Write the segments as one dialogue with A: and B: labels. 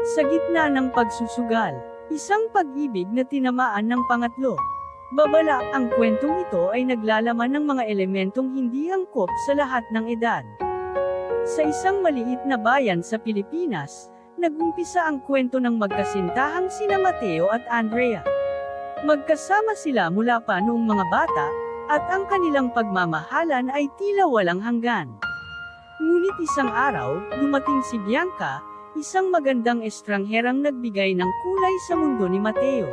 A: Sa gitna ng pagsusugal, isang pag-ibig na tinamaan ng pangatlo. Babala, ang kwentong ito ay naglalaman ng mga elementong hindi angkop sa lahat ng edad. Sa isang maliit na bayan sa Pilipinas, nag-umpisa ang kwento ng magkasintahang sina Mateo at Andrea. Magkasama sila mula pa noong mga bata, at ang kanilang pagmamahalan ay tila walang hanggan. Ngunit isang araw, dumating si Bianca, isang magandang estrangherang nagbigay ng kulay sa mundo ni Mateo.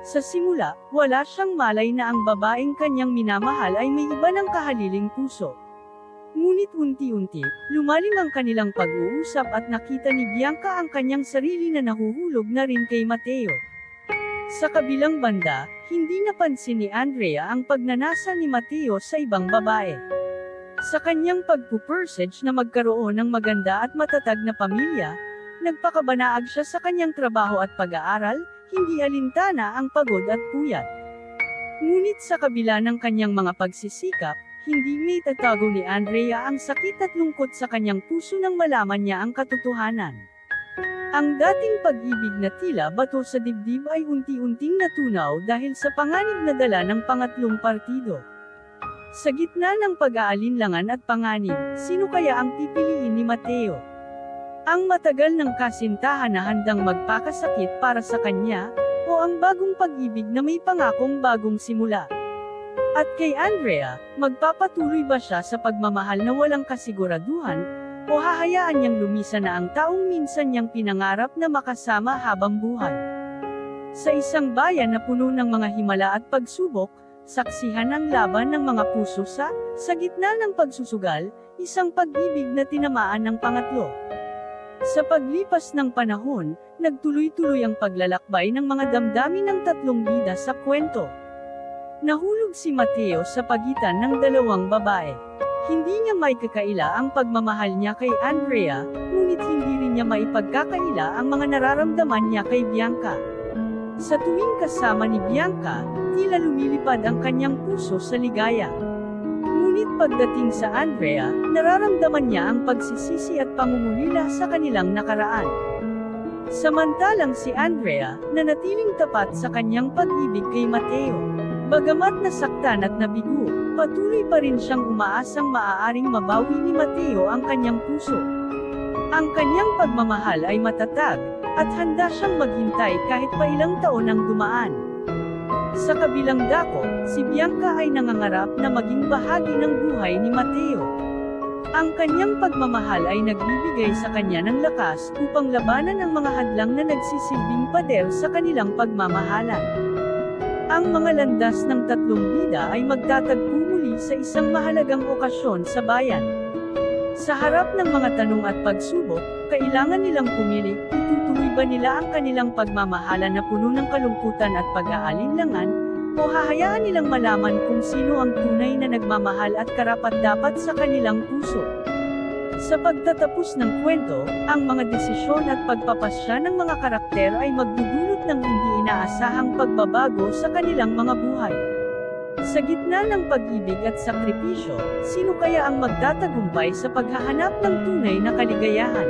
A: Sa simula, wala siyang malay na ang babaeng kanyang minamahal ay may iba ng kahaliling puso. Ngunit unti-unti, lumalim ang kanilang pag-uusap at nakita ni Bianca ang kanyang sarili na nahuhulog na rin kay Mateo. Sa kabilang banda, hindi napansin ni Andrea ang pagnanasa ni Mateo sa ibang babae. Sa kanyang pagpupursige na magkaroon ng maganda at matatag na pamilya, nagpakabanaag siya sa kanyang trabaho at pag-aaral, hindi alintana ang pagod at puyat. Ngunit sa kabila ng kanyang mga pagsisikap, hindi may tatago ni Andrea ang sakit at lungkot sa kanyang puso nang malaman niya ang katotohanan. Ang dating pag-ibig na tila bato sa dibdib ay unti-unting natunaw dahil sa panganib na dala ng pangatlong partido. Sa gitna ng pag-aalinlangan at panganib, sino kaya ang pipiliin ni Mateo? Ang matagal ng kasintahan na handang magpakasakit para sa kanya, o ang bagong pag-ibig na may pangakong bagong simula? At kay Andrea, magpapatuloy ba siya sa pagmamahal na walang kasiguraduhan, o hahayaan niyang lumisan na ang taong minsan niyang pinangarap na makasama habang buhay? Sa isang bayan na puno ng mga himala at pagsubok, saksihan ang laban ng mga puso sa gitna ng pagsusugal, isang pag-ibig na tinamaan ng pangatlo. Sa paglipas ng panahon, nagtuloy-tuloy ang paglalakbay ng mga damdamin ng tatlong bida sa kwento. Nahulog si Mateo sa pagitan ng dalawang babae. Hindi niya maikakaila ang pagmamahal niya kay Andrea, ngunit hindi rin niya maipagkakaila ang mga nararamdaman niya kay Bianca. Sa tuwing kasama ni Bianca, tila lumilipad ang kanyang puso sa ligaya. Ngunit pagdating sa Andrea, nararamdaman niya ang pagsisisi at pangungulila sa kanilang nakaraan. Samantalang si Andrea, nanatiling tapat sa kanyang pag-ibig kay Mateo. Bagamat nasaktan at nabigo, patuloy pa rin siyang umaasang maaaring mabawi ni Mateo ang kanyang puso. Ang kanyang pagmamahal ay matatag, at handa siyang maghintay kahit pa ilang taon ang dumaan. Sa kabilang dako, si Bianca ay nangangarap na maging bahagi ng buhay ni Mateo. Ang kanyang pagmamahal ay nagbibigay sa kanya ng lakas upang labanan ang mga hadlang na nagsisilbing pader sa kanilang pagmamahalan. Ang mga landas ng tatlong bida ay magtatagpo muli sa isang mahalagang okasyon sa bayan. Sa harap ng mga tanong at pagsubok, kailangan nilang pumili, itutuloy ba nila ang kanilang pagmamahalan na puno ng kalungkutan at pag-aalinlangan, o hahayaan nilang malaman kung sino ang tunay na nagmamahal at karapat-dapat sa kanilang puso. Sa pagtatapos ng kwento, ang mga desisyon at pagpapasya ng mga karakter ay magdudulot ng hindi inaasahang pagbabago sa kanilang mga buhay. Sa gitna ng pag-ibig at sakripisyo, sino kaya ang magtatagumpay sa paghahanap ng tunay na kaligayahan?